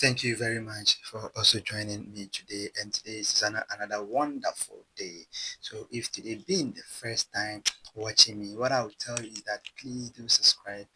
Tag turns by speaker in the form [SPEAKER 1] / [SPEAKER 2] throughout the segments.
[SPEAKER 1] Thank you very much for also joining me today. And today is another wonderful day. So, if today being the first time watching me, what I will tell you is that please do subscribe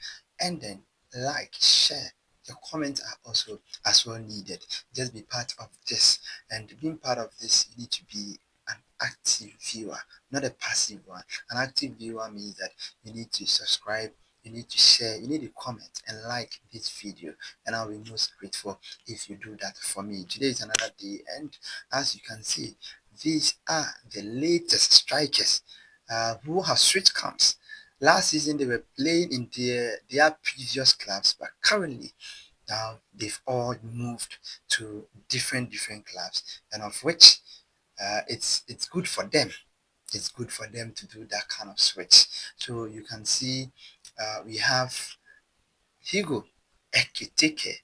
[SPEAKER 1] and then like, share. Your comments are also as well needed. Just be part of this. And being part of this, you need to be an active viewer, not a passive one. An active viewer means that you need to subscribe, you need to share, you need to comment and like this video, and I'll be most grateful if you do that for me. Today is another day, and as you can see, these are the latest strikers who have switched camps. Last season they were playing in their previous clubs, but currently now they've all moved to different clubs, and of which it's good for them. It's good for them to do that kind of switch. So you can see we have HUGO Ekitike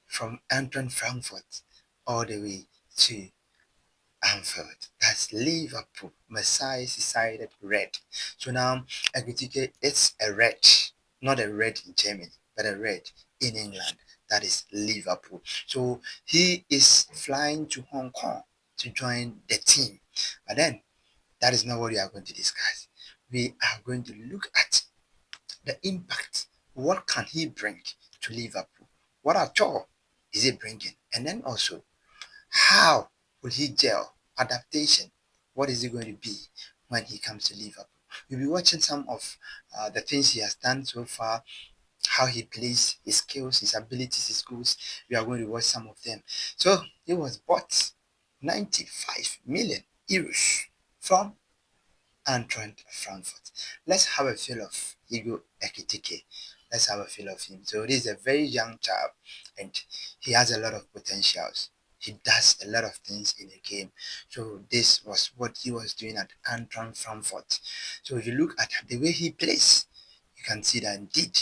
[SPEAKER 1] from Anton Frankfurt all the way to Anfield. That's Liverpool. Messiah decided red. So now Ekitike it's a red, not a red in Germany, but a red in England. That is Liverpool. So he is flying to Hong Kong to join the team. But then that is not what we are going to discuss. We are going to look at the impact. What can he bring to Liverpool? What at all is he bringing? And then also, how will he gel? Adaptation. What is it going to be when he comes to Liverpool? We'll be watching some of the things he has done so far, how he plays, his skills, his abilities, his goals. We are going to watch some of them. So he was bought 95 million euros from Eintracht Frankfurt. Let's have a feel of HUGO Ekitike. Let's have a feel of him. So this is a very young child and he has a lot of potentials. He does a lot of things in the game. So this was what he was doing at Eintracht Frankfurt. So if you look at the way he plays, you can see that indeed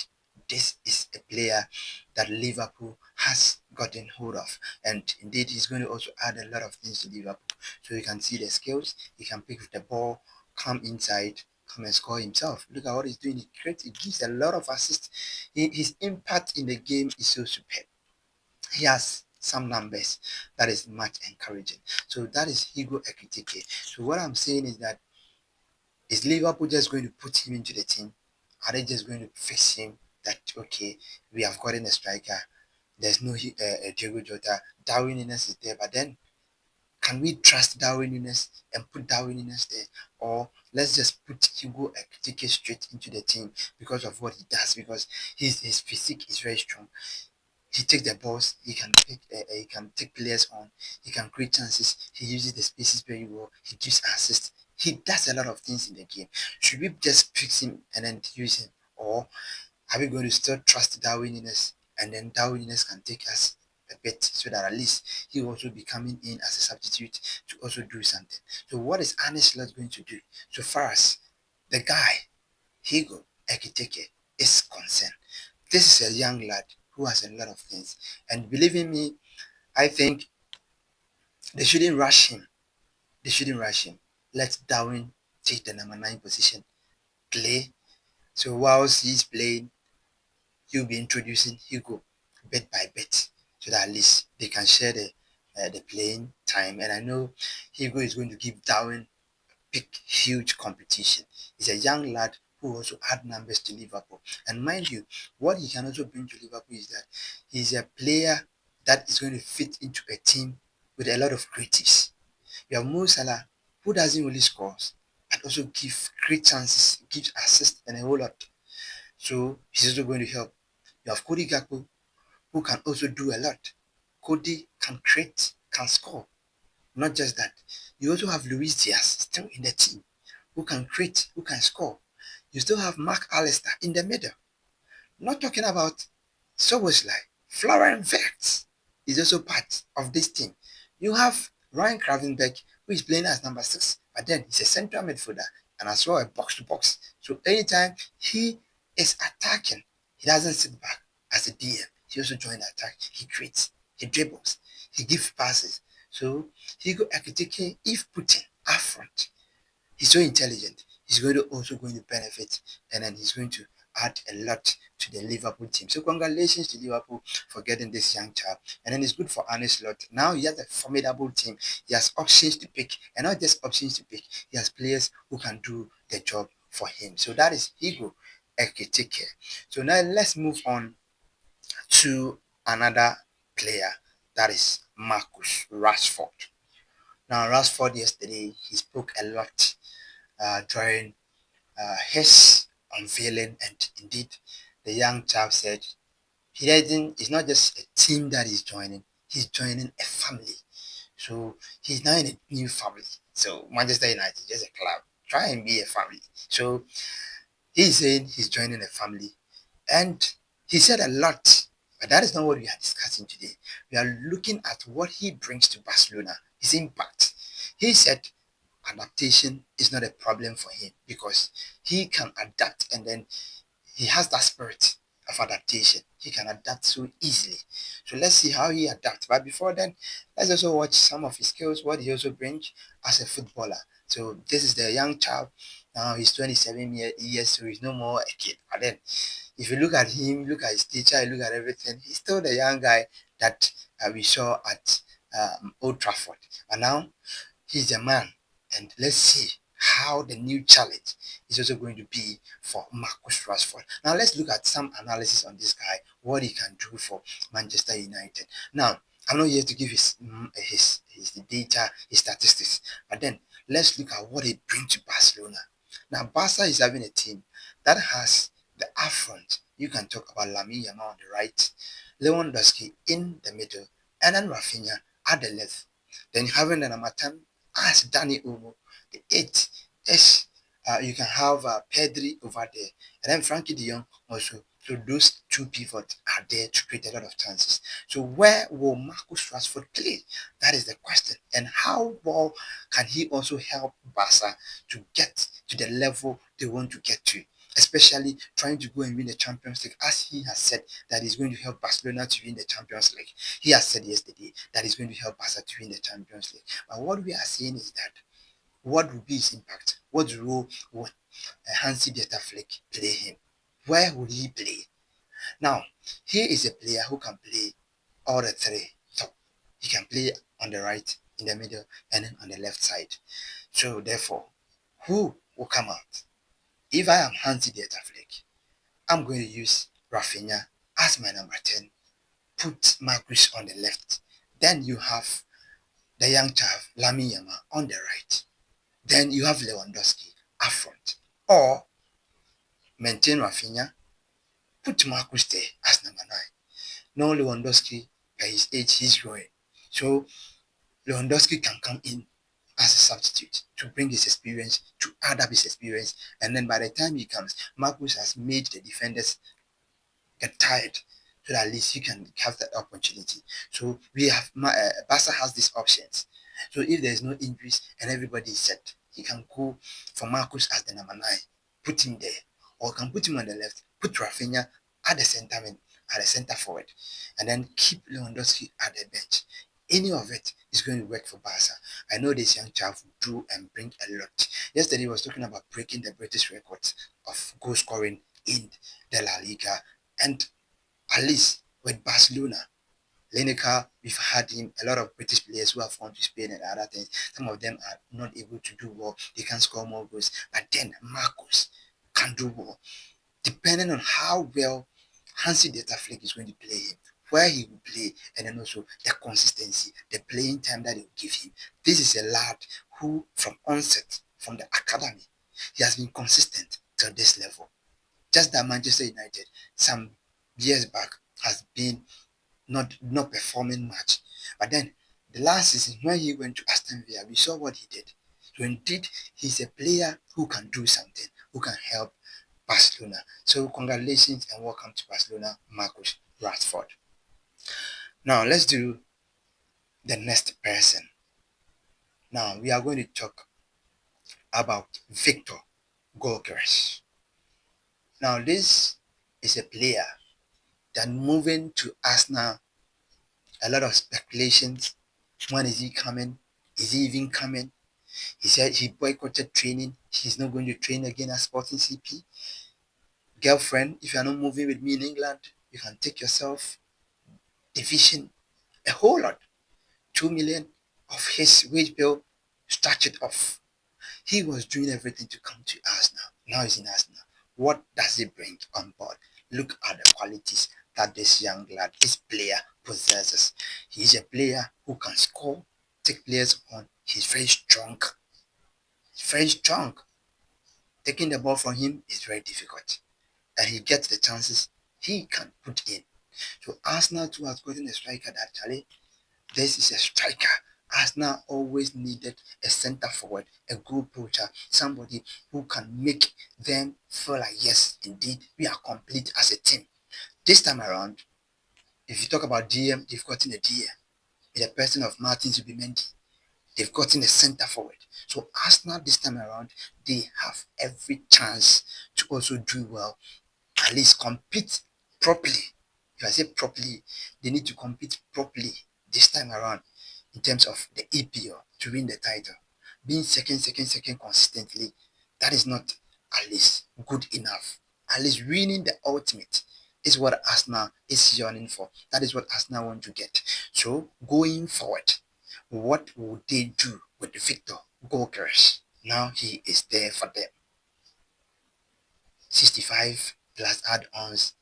[SPEAKER 1] this is a player that Liverpool has gotten hold of. And indeed he's going to also add a lot of things to Liverpool. So you can see the skills, he can pick with the ball, come inside, come and score himself. Look at what he's doing. He gives a lot of assists. His impact in the game is so superb. He has some numbers that is much encouraging. So that is HUGO Ekitike. So what I'm saying is that is Liverpool just going to put him into the team? Are they just going to fix him that okay, we have gotten a striker, there's no Diego Jota, Darwin Nunes is there, but then can we trust Darwin Nunes and put Darwin Nunes there? Or let's just put HUGO Ekitike straight into the team because of what he does, because his physique is very strong. He takes the balls, he can take players on, he can create chances, he uses the spaces very well, he gives assists. He does a lot of things in the game. Should we just fix him and then use him? Or are we going to still trust Darwin Nunes and then Darwin Nunes can take us a bit so that at least he will also be coming in as a substitute to also do something? So what is Arne Slot going to do so far as the guy, HUGO Ekitike, is concerned? This is a young lad who has a lot of things. And believe in me, I think they shouldn't rush him. They shouldn't rush him. Let Darwin take the number 9 position, play. So whilst he's playing, he'll be introducing HUGO bit by bit so that at least they can share the playing time. And I know HUGO is going to give Darwin big, huge competition. He's a young lad who also add numbers to Liverpool. And mind you, what he can also bring to Liverpool is that he's a player that is going to fit into a team with a lot of creatives. You have Mo Salah, who doesn't really score, and also give great chances, gives assists and a whole lot. So he's also going to help. You have Cody Gakpo, who can also do a lot. Cody can create, can score. Not just that, you also have Luis Diaz still in the team, who can create, who can score. You still have Mark Allister in the middle. Not talking about Soboslai, Florian Wirtz is also part of this team. You have Ryan Gravenberch, who is playing as number 6, but then he's a central midfielder and as well a box to box. So anytime he is attacking, he doesn't sit back as a DM. He also joins the attack. He creates, he dribbles, he gives passes. So HUGO Ekitike, if put in up front, he's so intelligent. He's also going to benefit, and then he's going to add a lot to the Liverpool team. So congratulations to Liverpool for getting this young child. And then it's good for Arne Slot. Now he has a formidable team. He has options to pick, and not just options to pick. He has players who can do the job for him. So that is HUGO Ekitike. So now let's move on to another player, that is Marcus Rashford. Now Rashford yesterday he spoke a lot during his unveiling, and indeed the young chap said he doesn't. It's not just a team that he's joining; he's joining a family. So he's now in a new family. So Manchester United is just a club. Try and be a family. So he's saying he's joining a family, and he said a lot. But that is not what we are discussing today. We are looking at what he brings to Barcelona, his impact. He said adaptation is not a problem for him because he can adapt, and then he has that spirit of adaptation. He can adapt so easily. So let's see how he adapts. But before then, let's also watch some of his skills, what he also brings as a footballer. So this is the young child. Now he's 27 years, so he's no more a kid. But then, if you look at him, look at his teacher, look at everything, he's still the young guy that we saw at Old Trafford. And now he's a man, and let's see how the new challenge is also going to be for Marcus Rashford. Now let's look at some analysis on this guy, what he can do for Manchester United. Now I'm not here to give his data, his statistics, but then let's look at what he brings to Barcelona. Now Barca is having a team that has the upfront. You can talk about Lamine Yamal on the right, Lewandowski in the middle, and then Rafinha at the left. Then having the number 10 as Danny Olmo, the 8 is you can have Pedri over there, and then Frankie de Jong also. So those two pivots are there to create a lot of chances. So where will Marcus Rashford play? That is the question. And how well can he also help Barca to get to the level they want to get to? Especially trying to go and win the Champions League, as he has said that he's going to help Barcelona to win the Champions League. He has said yesterday that he's going to help Barca to win the Champions League. But what we are saying is that what will be his impact? What role would Hansi Dieter Flick play him? Where will he play? Now, he is a player who can play all the three top. He can play on the right, in the middle, and then on the left side. So therefore, who will come out? If I am Hansi Dieter Flick, I'm going to use Rafinha as my number 10. Put Marcus on the left. Then you have the young child, Lamine Yamal, on the right. Then you have Lewandowski up front. Or maintain Rafinha, put Marcus there as number 9. No Lewandowski, by his age, he's growing. So Lewandowski can come in as a substitute to bring his experience, to add up his experience. And then by the time he comes, Marcus has made the defenders get tired, so that at least you can have that opportunity. So we have Barca has these options. So if there's no injuries and everybody is set, he can go for Marcus as the number 9, put him there, or can put him on the left, put Rafinha at the center man, at the center forward, and then keep Lewandowski at the bench. Any of it is going to work for Barca. I know this young child will do and bring a lot. Yesterday he was talking about breaking the British records of goal scoring in the La Liga, and at least with Barcelona, Lineker, we've had him, a lot of British players who have gone to Spain and other things. Some of them are not able to do well. They can score more goals. But then Marcus can do well. Depending on how well Hansi Dieter Flick is going to play him, where he will play, and then also the consistency, the playing time that he will give him. This is a lad who, from onset, from the academy, he has been consistent to this level. Just that Manchester United, some years back, has been not performing much. But then the last season when he went to Aston Villa, we saw what he did. So indeed, he's a player who can do something, who can help Barcelona. So congratulations and welcome to Barcelona, Marcus Rashford. Now let's do the next person. Now we are going to talk about Victor Gyökeres. Now this is a player that moving to Arsenal, a lot of speculations. When is he coming? Is he even coming? He said he boycotted training. He's not going to train again at Sporting CP. Girlfriend, if you are not moving with me in England, you can take yourself division, a whole lot, 2 million of his wage bill, stretch it off. He was doing everything to come to Arsenal. Now he's in Arsenal. What does he bring on board? Look at the qualities that this young lad, this player possesses. He's a player who can score, take players on. He's very strong. He's very strong. Taking the ball from him is very difficult. And he gets the chances he can put in. So Arsenal too has gotten a striker that Charlie, this is a striker. Arsenal always needed a centre forward, a goal poacher, somebody who can make them feel like, yes, indeed, we are complete as a team. This time around, if you talk about DM, they've gotten a DM. In the person of Martin Zubimendi, they've gotten a centre forward. So Arsenal this time around, they have every chance to also do well, at least compete properly. If I say properly, they need to compete properly this time around in terms of the EPL to win the title. Being second consistently, that is not at least good enough. At least winning the ultimate is what Arsenal is yearning for. That is what Arsenal want to get. So going forward, what will they do with Victor Gyökeres? Now he is there for them. 65 plus add-ons,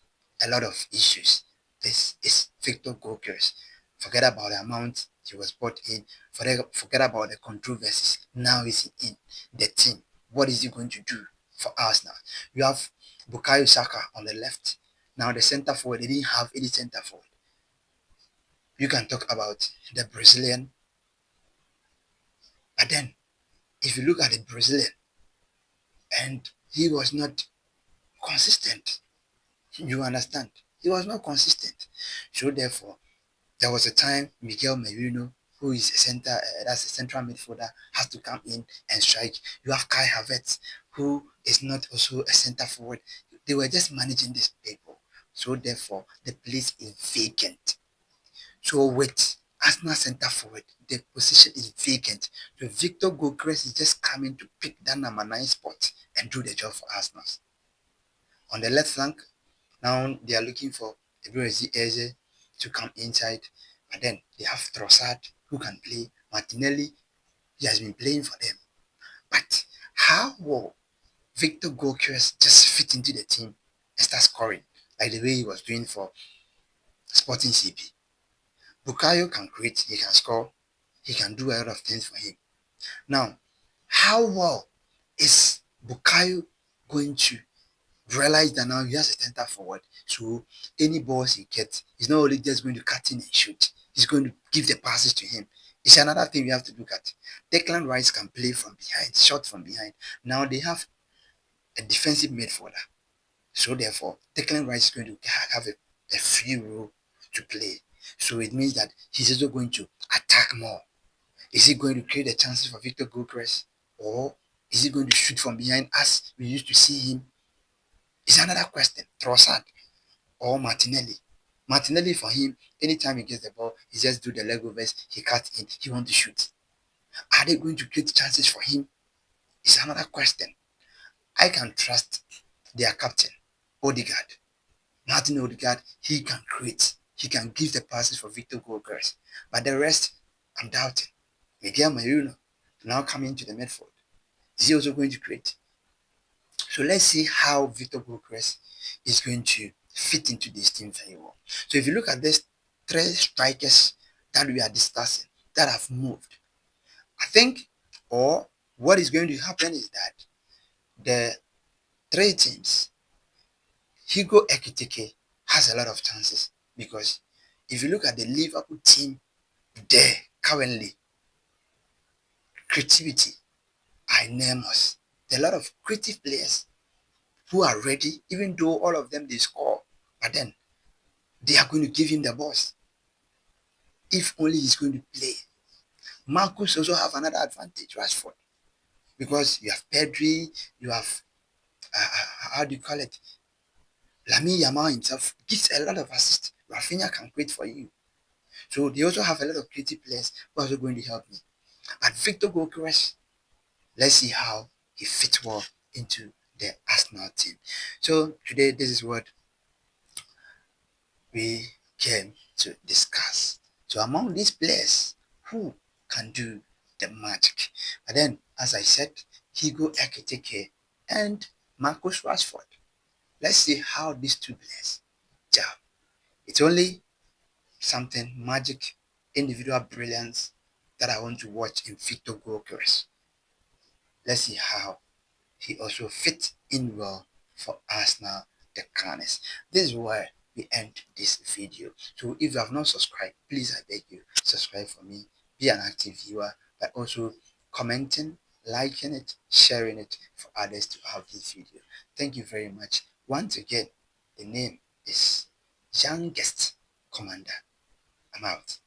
[SPEAKER 1] a lot of issues. This is Victor Gyökeres. Forget about the amount he was brought in. Forget about the controversies. Now he's in the team. What is he going to do for us now? You have Bukayo Saka on the left. Now the centre forward, they didn't have any centre forward. You can talk about the Brazilian. But then, if you look at the Brazilian, and he was not consistent. You understand? He was not consistent. So therefore, there was a time Miguel Merino, who is a that's a central midfielder, has to come in and strike. You have Kai Havertz, who is not also a centre forward. They were just managing these people. So therefore, the place is vacant. So with Arsenal centre forward, the position is vacant. So Victor Gyökeres is just coming to pick that number 9 spot and do the job for Arsenal. On the left flank, now they are looking for Ebrezi Eze to come inside. But then they have Trossard who can play. Martinelli, he has been playing for them. But how will Victor Gyökeres just fit into the team and start scoring like the way he was doing for Sporting CP? Bukayo can create, he can score, he can do a lot of things for him. Now, how well is Bukayo going to realize that now he has a center forward? So any balls he gets, he's not only just going to cut in and shoot, he's going to give the passes to him. It's another thing we have to look at. Declan Rice can play from behind, shot from behind. Now they have a defensive midfielder. So therefore, Declan Rice is going to have a free role to play. So it means that he's also going to attack more. Is he going to create the chances for Victor Gyökeres? Or is he going to shoot from behind as we used to see him? It's another question. Trossard or Martinelli. Martinelli for him, anytime he gets the ball, he just do the leg overs, he cuts in, he wants to shoot. Are they going to create chances for him? It's another question. I can trust their captain, Odegaard. Martin Odegaard, he can create. He can give the passes for Victor Gyökeres. But the rest, I'm doubting. Miguel Merino now coming to the midfield. Is he also going to create? So let's see how Victor Gyökeres is going to fit into this team very well. So if you look at these 3 strikers that we are discussing that have moved, I think, or what is going to happen is that the 3 teams, HUGO Ekitike has a lot of chances, because if you look at the Liverpool team there currently, creativity are enormous. There are a lot of creative players who are ready, even though all of them they score, but then they are going to give him the balls. If only he's going to play. Marcus also have another advantage, Rashford, because you have Pedri, you have how do you call it? Lamine Yamal himself gives a lot of assists. Rafinha can create for you. So they also have a lot of creative players who are also going to help me. But Victor Gyökeres, let's see how he fits well into the Arsenal team. So today, this is what we came to discuss. So among these players, who can do the magic? But then, as I said, HUGO EKITIKE and Marcus Rashford. Let's see how these two players gel. It's only something magic, individual brilliance that I want to watch in Victor Gyökeres. Let's see how he also fits in well for Arsenal, the Gunners. This is where we end this video. So if you have not subscribed, please I beg you, subscribe for me. Be an active viewer by also commenting, liking it, sharing it for others to have this video. Thank you very much. Once again, the name is Youngest Commander. I'm out.